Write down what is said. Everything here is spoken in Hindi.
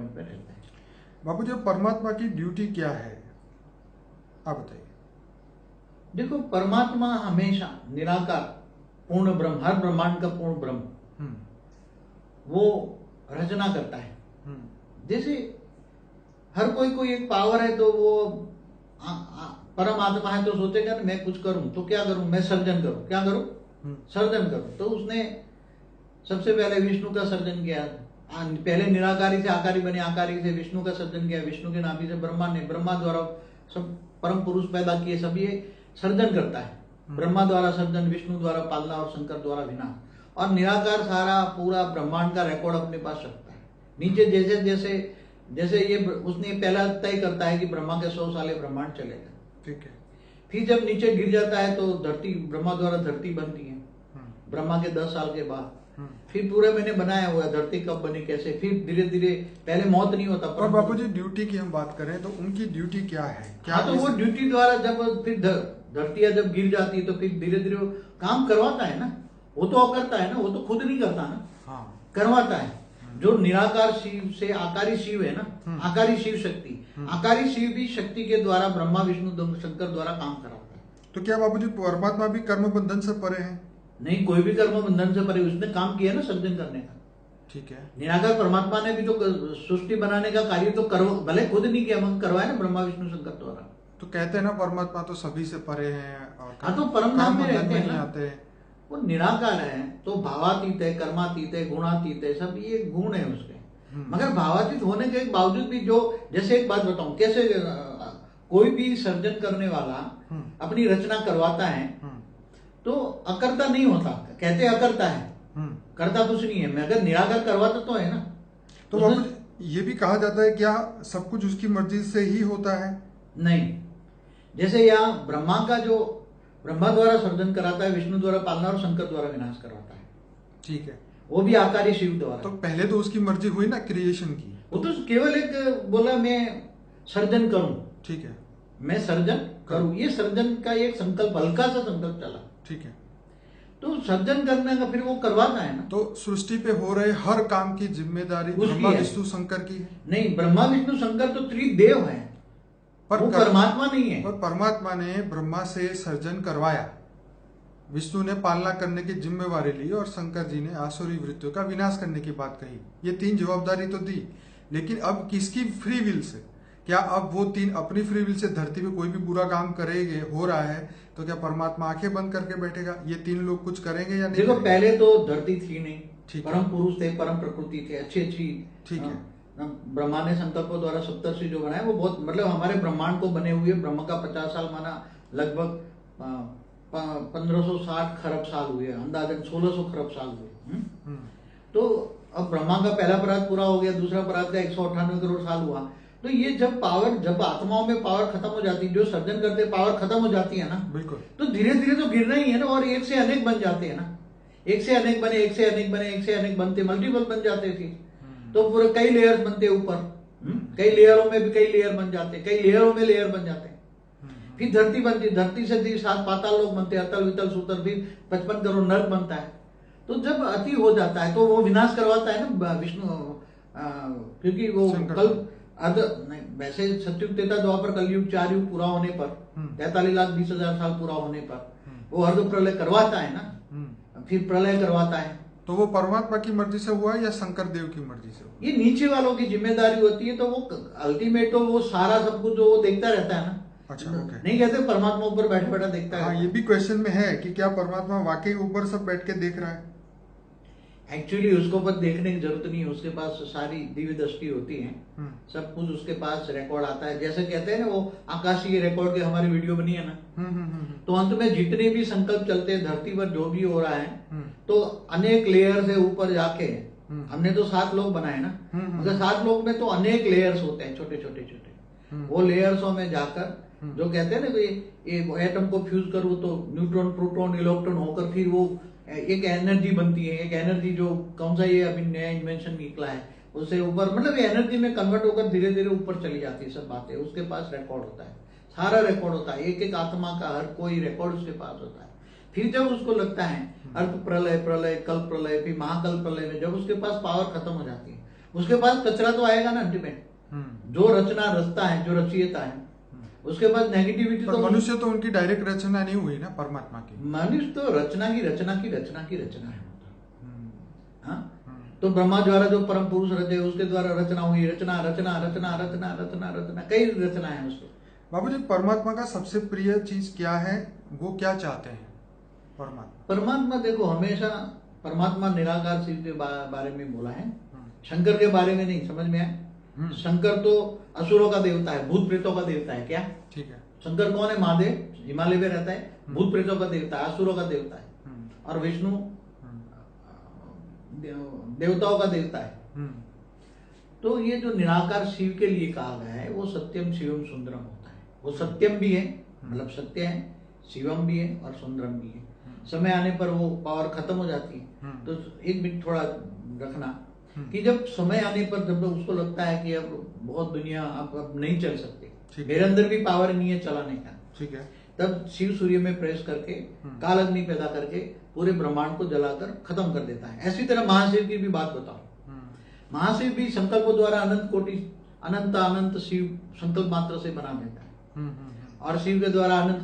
पॉइंट पे रहता है। बाबू जी, परमात्मा की ड्यूटी क्या है, आप बताइए। देखो, परमात्मा हमेशा निराकार पूर्ण ब्रह्म, हर ब्रह्मांड का पूर्ण ब्रह्म, वो रचना करता है। जैसे हर कोई कोई एक पावर है, तो वो परमात्मा है तो सोचेगा ना मैं कुछ करूं तो क्या करूं, मैं सर्जन करूं, क्या करूं, सर्जन करूं। तो उसने सबसे पहले विष्णु का सर्जन किया, पहले निराकारी से आकारी बने, आकारी से विष्णु का सर्जन किया, विष्णु के नाभि से ब्रह्मा ने, ब्रह्मा द्वारा सब परम पुरुष पैदा किए, सब ये सर्जन करता है। ब्रह्मा द्वारा सर्जन, विष्णु द्वारा पालना और शंकर द्वारा विनाश। और निराकार सारा पूरा ब्रह्मांड का रिकॉर्ड अपने पास रखता है। नीचे जैसे जैसे जैसे ये उसने पहला तय करता है कि ब्रह्मा के 100 साल ब्रह्मांड चलेगा, ठीक है। फिर जब नीचे गिर जाता है तो धरती, ब्रह्मा द्वारा धरती बनती है ब्रह्मा के 10 साल के बाद। फिर पूरे मैंने बनाया हुआ है धरती कब बनी कैसे, फिर धीरे धीरे, पहले मौत नहीं होता। और बापू जी, ड्यूटी की हम बात करें तो उनकी ड्यूटी क्या है, क्या? हाँ, तो वो ड्यूटी द्वारा जब फिर धरतियां जब गिर जाती है तो फिर धीरे धीरे वो काम करवाता है ना, वो तो करता है ना, वो तो खुद नहीं करता ना, हाँ, करवाता है। जो निराकार शिव से आकारी शिव है ना, आकारी शिव शक्ति, आकारी शिव भी शक्ति के द्वारा ब्रह्मा विष्णु शंकर द्वारा काम कराता है। तो क्या बाबू जी, परमात्मा भी कर्म बंधन से परे हैं? नहीं, कोई भी कर्म बंधन से परे, उसने काम किया ना सर्जन करने का। ठीक है। निराकार परमात्मा ने भी तो सृष्टि बनाने का कार्य तो भले खुद नहीं किया, मगर करवाया ना ब्रह्मा विष्णु शंकर द्वारा। तो कहते हैं ना परमात्मा तो सभी से परे हैं और हाँ, तो परम धाम में रहते हैं नहीं ना, आते। वो निराकार है तो भावातीत है, कर्मातीत है, गुणातीत है, सब ये गुण है उसके। मगर भावातीत होने के बावजूद भी जो, जैसे एक बात बताऊं, कैसे कोई भी सर्जन करने वाला अपनी रचना करवाता है तो अकर्ता नहीं होता, कहते अकर्ता है, करता कुछ नहीं है, मगर निराकार करवाता तो है ना। तो बाबू ये भी कहा जाता है क्या सब कुछ उसकी मर्जी से ही होता है? नहीं, जैसे यहाँ ब्रह्मा का जो ब्रह्मा द्वारा सर्जन कराता है, विष्णु द्वारा पालना और शंकर द्वारा विनाश करवाता है, ठीक है, वो भी आकारी शिव द्वारा। तो पहले तो उसकी मर्जी हुई ना क्रिएशन की, वो तो केवल एक बोला मैं सर्जन करूं, ठीक है, मैं सर्जन करूं, ये सर्जन का एक संकल्प, हल्का सा संकल्प चला, ठीक है। तो सर्जन करने का फिर वो करवाता है ना। तो सृष्टि पे हो रहे हर काम की जिम्मेदारी ब्रह्मा विष्णु शंकर की है? नहीं, ब्रह्मा विष्णु शंकर तो त्रिदेव हैं, पर वो परमात्मा नहीं है। पर परमात्मा ने ब्रह्मा से सर्जन करवाया, विष्णु ने पालना करने की जिम्मेवारी ली और शंकर जी ने आसुरी वृत्तियों का विनाश करने की बात कही। ये 3 जवाबदारी तो दी, लेकिन अब किसकी फ्री विल से? क्या अब वो 3 अपनी फ्री विल से धरती पे कोई भी बुरा काम करेंगे, हो रहा है, तो क्या परमात्मा आंखें बंद करके बैठेगा? ये 3 लोग कुछ करेंगे या नहीं? देखो, पहले तो धरती थी नहीं, ठीक, परम पुरुष थे, परम प्रकृति थे, अच्छी अच्छी, ठीक है। ब्रह्मा ने संकल्पों द्वारा सप्तर्षि जो बनाए वो बहुत, मतलब हमारे ब्रह्मांड को बने हुए ब्रह्म का 50 साल माना लगभग 1560 खरब साल हुए, अंदाजन 1600 खरब साल हुए। तो अब ब्रह्मा का पहला परात पूरा हो गया, दूसरा परात का 198 करोड़ साल हुआ। तो ये जब पावर, जब आत्माओं में पावर खत्म हो जाती है, जो सर्जन करते पावर खत्म हो जाती है ना, बिल्कुल, तो धीरे धीरे तो गिरना ही है ना, और एक से अनेक बन जाते हैं ना, एक से अनेक बने, एक से अनेक बने, एक से अनेक बनते, मल्टीपल बन जाते फिर तो पूरे कई लेयर्स बनते ऊपर, कई लेयरों में भी कई लेयर बन जाते, कई लेयरों में लेयर बन जाते, फिर धरती बनती, धरती से 7 पाताल लोक बनते, अतल वितल सुतल, फिर 55 करोड़ नर्क बनता है। तो जब अति हो जाता है तो वो विनाश करवाता है ना विष्णु, क्योंकि वो कल नहीं, वैसे सत्युग त्रेता द्वापर कलयुग 4 युग पूरा होने पर, 43,20,000 साल पूरा होने पर वो अर्ध प्रलय करवाता है ना, फिर प्रलय करवाता है। तो वो परमात्मा की मर्जी से हुआ या शंकर देव की मर्जी से हुआ? ये नीचे वालों की जिम्मेदारी होती है, तो वो अल्टीमेट तो वो सारा सब कुछ वो देखता रहता है ना। अच्छा, ओके। नहीं कहते परमात्मा ऊपर बैठा बैठा देखता है। हाँ, ये भी क्वेश्चन में है कि क्या परमात्मा वाकई ऊपर सब बैठ के देख रहा है? एक्चुअली उसको पर देखने की जरूरत नहीं है, उसके पास सारी दिव्य दृष्टि होती है, सब कुछ उसके पास रिकॉर्ड आता है। जैसे कहते हैं ना वो आकाशीय रिकॉर्ड की हमारी वीडियो बनी है ना, तो अंत में जितने भी संकल्प चलते हैं धरती पर, जो भी हो रहा है, तो अनेक लेयर से ऊपर जाके, हमने तो 7 लोग बनाए ना, मगर 7 लोग में तो अनेक लेयर्स होते हैं, छोटे छोटे छोटे, वो लेयर्सों में जाकर जो कहते हैं ना ये एटम को फ्यूज करो तो न्यूट्रॉन प्रोटॉन इलेक्ट्रॉन होकर फिर वो एक एनर्जी बनती है, एक एनर्जी जो कौन सा ये अभी नया इन्वेंशन निकला है, उससे ऊपर, मतलब ये एनर्जी में कन्वर्ट होकर धीरे धीरे ऊपर चली जाती है सब बातें, उसके पास रिकॉर्ड होता है, सारा रिकॉर्ड होता है, एक एक आत्मा का हर कोई रिकॉर्ड उसके पास होता है। फिर जब उसको लगता है अर्थ प्रलय, प्रलय, कल्प प्रलय, फिर महाकल्प प्रलय में जब उसके पास पावर खत्म हो जाती है, उसके पास कचरा तो आएगा ना अल्टीमेट। जो रचना रचता है, जो रचयिता है, उसके पास नेगेटिविटी पर तो मनुष्य तो उनकी डायरेक्ट रचना नहीं हुई ना परमात्मा की। मनुष्य तो रचना की रचना की रचना की रचना है। हाँ, तो ब्रह्मा द्वारा जो परम पुरुष रचे उसके द्वारा रचना हुई, रचना रचना रचना रचना रचना रचना, कई रचना है उसको। बाबूजी, परमात्मा का सबसे प्रिय चीज क्या है? वो क्या चाहते हैं परमात्मा? परमात्मा देखो, हमेशा परमात्मा निराकार शिव के बारे में बोला है, शंकर के बारे में नहीं। समझ में आया? शंकर तो असुरों का देवता है, भूत प्रेतों का देवता है। क्या? ठीक है। शंकर कौन है? महादेव, हिमालय में रहता है, भूत प्रेतों का देवता है, असुरों का देवता है। और विष्णु देवताओं का देवता है। तो ये जो निराकार शिव के लिए कहा गया है वो सत्यम शिवम सुंदरम होता है। वो सत्यम भी है, मतलब सत्य है, शिवम भी है और सुंदरम भी है। समय आने पर वो पावर खत्म हो जाती है। तो एक मिनट थोड़ा रखना कि जब समय आने पर जब उसको लगता है कि अब बहुत दुनिया अब नहीं चल सकती, मेरे अंदर भी पावर नहीं है चलाने का, ठीक है, तब शिव सूर्य में प्रेस करके काल अग्नि पैदा करके पूरे ब्रह्मांड को जलाकर खत्म कर देता है। ऐसी तरह महाशिव की भी बात बताओ। महाशिव भी संकल्पों द्वारा अनंत कोटि अनंत अनंत शिव संकल्प मात्र से बना देता है। और शिव के द्वारा अनंत